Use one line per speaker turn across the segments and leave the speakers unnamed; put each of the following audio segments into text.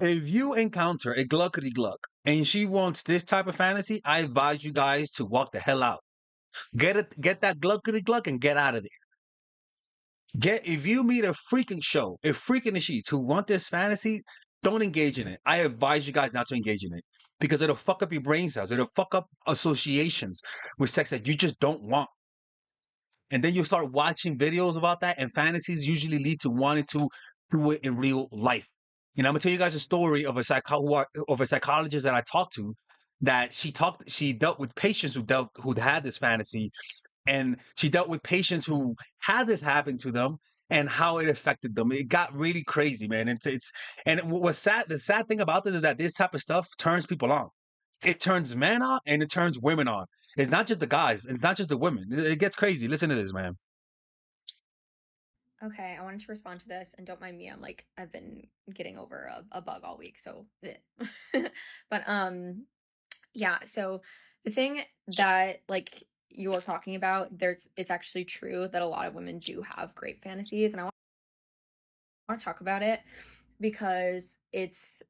If you encounter a gluckety gluck and she wants this type of fantasy, I advise you guys to walk the hell out. Get that gluckety gluck and get out of there. Get if you meet a freaking show, a freak in the sheets who want this fantasy, don't engage in it. I advise you guys not to engage in it because it'll fuck up your brain cells. It'll fuck up associations with sex that you just don't want. And then you start watching videos about that, and fantasies usually lead to wanting to do it in real life. I'm gonna tell you guys a story of of a psychologist that I talked to. That she dealt with patients who'd had this fantasy, and she dealt with patients who had this happen to them and how it affected them. It got really crazy, man. It's and what's sad. The sad thing about this is that this type of stuff turns people on. It turns men on and it turns women on. It's not just the guys. It's not just the women. It gets crazy. Listen to this, man.
Okay, I wanted to respond to this, and don't mind me. I've been getting over a bug all week, so but yeah, so the thing that you're talking about, it's actually true that a lot of women do have great fantasies, and I want to talk about it because it's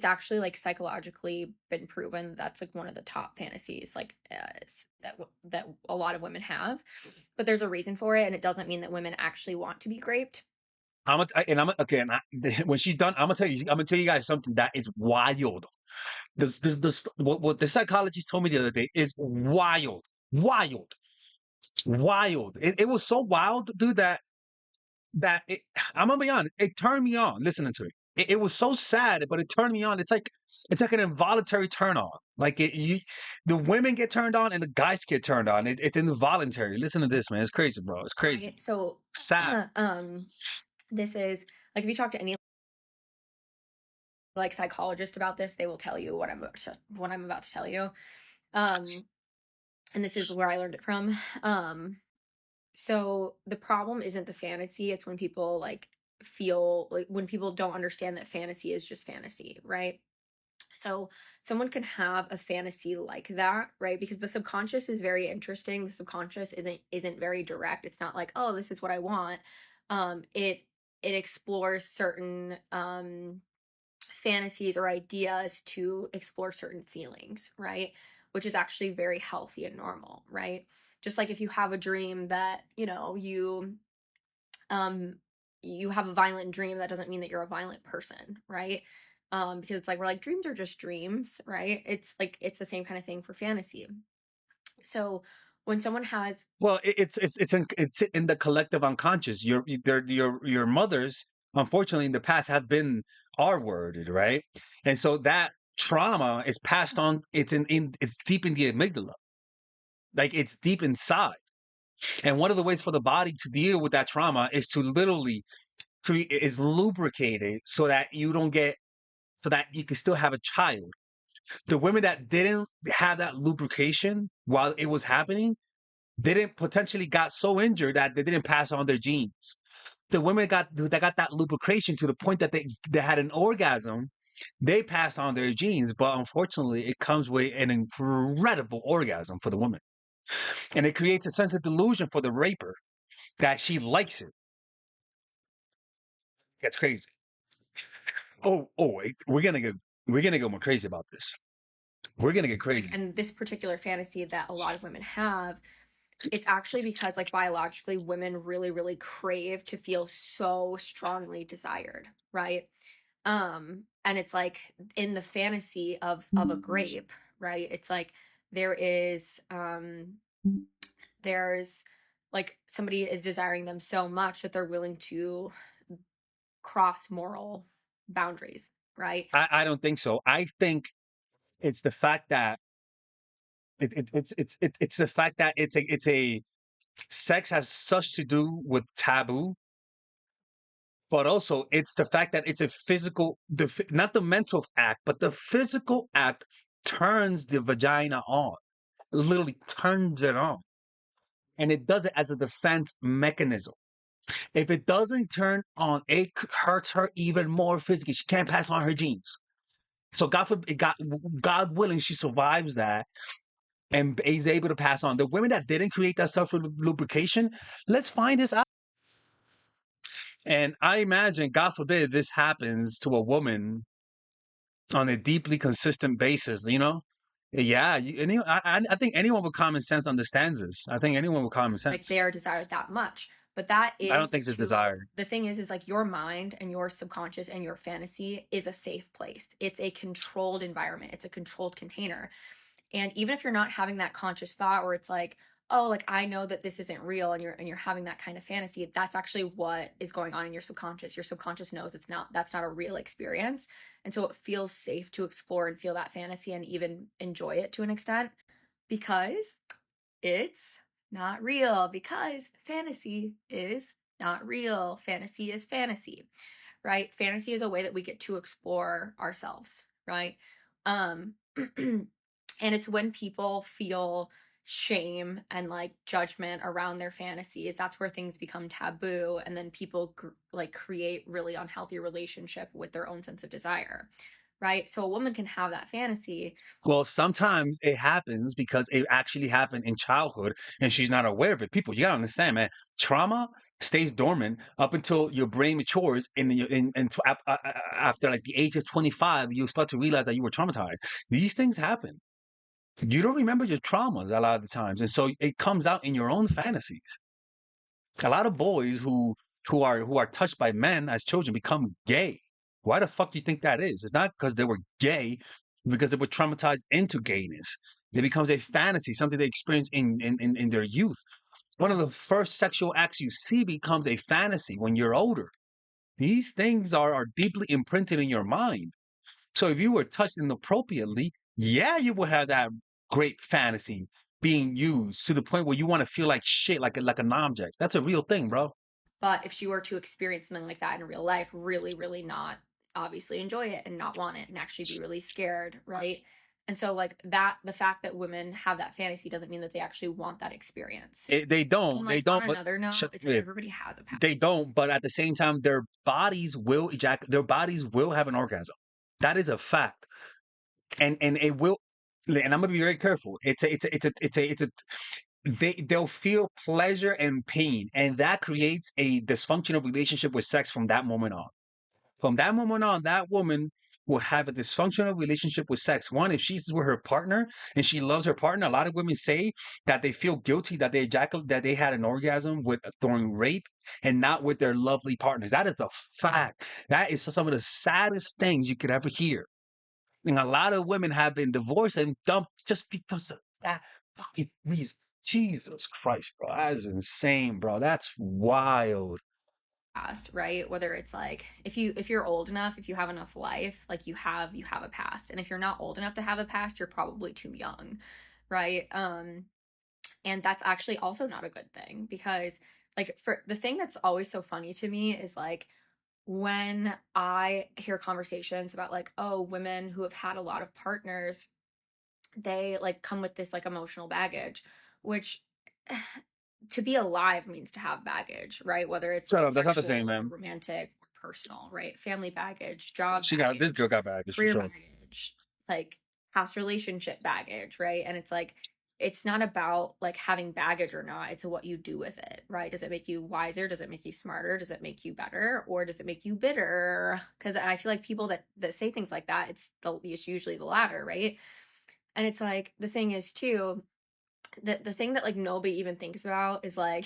actually like psychologically been proven that's like one of the top fantasies that a lot of women have, but there's a reason for it, and it doesn't mean that women actually want to be raped.
Okay. When she's done, I'm gonna tell you guys something that is wild. What the psychologist told me the other day is wild, wild, wild. It was so wild, dude, that it, I'm gonna be honest, it turned me on listening to it. It was so sad, but it turned me on. It's like an involuntary turn on. The women get turned on and the guys get turned on. It's involuntary. Listen to this, man. It's crazy, bro. It's crazy.
Right. So,
Sad.
this is like if you talk to any like psychologist about this, they will tell you what I'm about to tell you. Um, and this is where I learned it from. So the problem isn't the fantasy, it's when people feel like when people don't understand that fantasy is just fantasy, right? So someone can have a fantasy like that, right? Because the subconscious is very interesting. The subconscious isn't very direct. It's not like, oh, this is what I want. It explores certain fantasies or ideas to explore certain feelings, right? Which is actually very healthy and normal, right? Just like if you have a dream that, um you have a violent dream, that doesn't mean that you're a violent person, right? Because it's like we're like dreams are just dreams, right? It's the same kind of thing for fantasy. So when someone has
Well, it's in the collective unconscious. Your mothers, unfortunately, in the past have been R-worded, right? And so that trauma is passed on. It's deep in the amygdala, like it's deep inside. And one of the ways for the body to deal with that trauma is to literally create is lubricate it so that you don't get so that you can still have a child. The women that didn't have that lubrication while it was happening didn't potentially got so injured that they didn't pass on their genes. The women that got that lubrication to the point that they had an orgasm, they passed on their genes, but unfortunately, it comes with an incredible orgasm for the woman, and it creates a sense of delusion for the raper that she likes it. That's crazy. Wait, we're gonna go more crazy about this. We're gonna get crazy.
and this particular fantasy that a lot of women have, it's actually because like biologically women really really crave to feel so strongly desired, right? And it's like in the fantasy of a grape, right? It's like there is there's like somebody is desiring them so much that they're willing to cross moral boundaries, right?
I don't think so. I think it's the fact that it's the fact that it's a sex has such to do with taboo, but also it's the fact that it's a physical, not the mental act, but the physical act turns the vagina on, literally turns it on, and it does it as a defense mechanism. If it doesn't turn on, it hurts her even more physically. She can't pass on her genes. So God willing, she survives that and is able to pass on. The women that didn't create that self lubrication, let's find this out. And I imagine, God forbid, this happens to a woman on a deeply consistent basis, you know? Yeah, I think anyone with common sense understands this. I think anyone with common
like
sense.
they are desired that much. But that
I don't
is
think it's
to
desired.
the thing is like your mind and your subconscious and your fantasy is a safe place. It's a controlled environment. It's a controlled container. And even if you're not having that conscious thought where it's like, oh, like I know that this isn't real and you're having that kind of fantasy, that's actually what is going on in your subconscious. Your subconscious knows that's not a real experience. And so it feels safe to explore and feel that fantasy and even enjoy it to an extent because it's not real because fantasy is not real. Fantasy is fantasy, right? Fantasy is a way that we get to explore ourselves, right? Um, and it's when people feel shame and like judgment around their fantasies, that's where things become taboo, and then people like create really unhealthy relationship with their own sense of desire, right? So a woman can have that fantasy.
Well, sometimes it happens because it actually happened in childhood and she's not aware of it. People, you gotta understand, man. Trauma stays dormant up until your brain matures, and then after like the age of 25, you start to realize that you were traumatized. These things happen. You don't remember your traumas a lot of the times, and so it comes out in your own fantasies. A lot of boys who are touched by men as children become gay. Why the fuck do you think that is? It's not because they were gay, because they were traumatized into gayness. It becomes a fantasy, something they experience in their youth. One of the first sexual acts you see becomes a fantasy when you're older. These things are deeply imprinted in your mind. So if you were touched inappropriately, yeah, you will have that great fantasy being used to the point where you want to feel like shit, like an object. That's a real thing, bro.
But if she were to experience something like that in real life, really, really not obviously enjoy it and not want it and actually be really scared, right? And so, like that, the fact that women have that fantasy doesn't mean that they actually want that experience.
They
And
don't, they
like on
don't. But
another note, it's like
yeah,
everybody has a past.
they don't. But at the same time, their bodies will ejaculate. Their bodies will have an orgasm. That is a fact, and it will. And I'm gonna be very careful. It's a. They'll feel pleasure and pain, and that creates a dysfunctional relationship with sex from that moment on. From that moment on, that woman will have a dysfunctional relationship with sex. One, if she's with her partner and she loves her partner, a lot of women say that they feel guilty that they ejaculate, that they had an orgasm with during rape and not with their lovely partners. That is a fact. That is some of the saddest things you could ever hear. And a lot of women have been divorced and dumped just because of that fucking reason. Jesus Christ, bro. That is insane, bro. That's wild.
Past, right? Whether it's like if you're old enough, if you have enough life, like you have a past. And if you're not old enough to have a past, you're probably too young, right? And that's actually also not a good thing because like for the thing that's always so funny to me is like when I hear conversations about like, oh, women who have had a lot of partners, they like come with this like emotional baggage, which to be alive means to have baggage, right? Whether it's
Shut
like
up. That's not the same,
sexual or
man.
romantic or personal, right? Family baggage, job
This girl
baggage,
got baggage for
career
sure.
baggage, like past relationship baggage, right? And it's like, it's not about like having baggage or not. It's what you do with it, right? Does it make you wiser? Does it make you smarter? Does it make you better? Or does it make you bitter? Because I feel like people that say things like that, it's usually the latter, right? And it's like the thing is too, the thing that like nobody even thinks about is like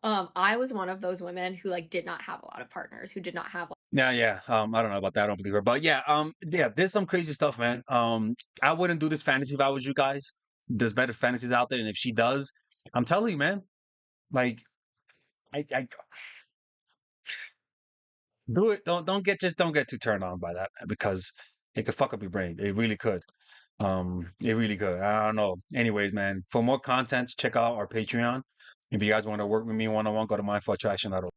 I was one of those women who like did not have a lot of partners, who did not have like
Yeah, yeah. I don't know about that. I don't believe her. But yeah, yeah, there's some crazy stuff, man. I wouldn't do this fantasy if I was you guys. There's better fantasies out there, and if she does, I'm telling you, man, like I do it. Don't get too turned on by that, man, because it could fuck up your brain. It really could. It really could. I don't know. Anyways, man, for more content, check out our Patreon. If you guys want to work with me one on one, go to mindfulattraction.org.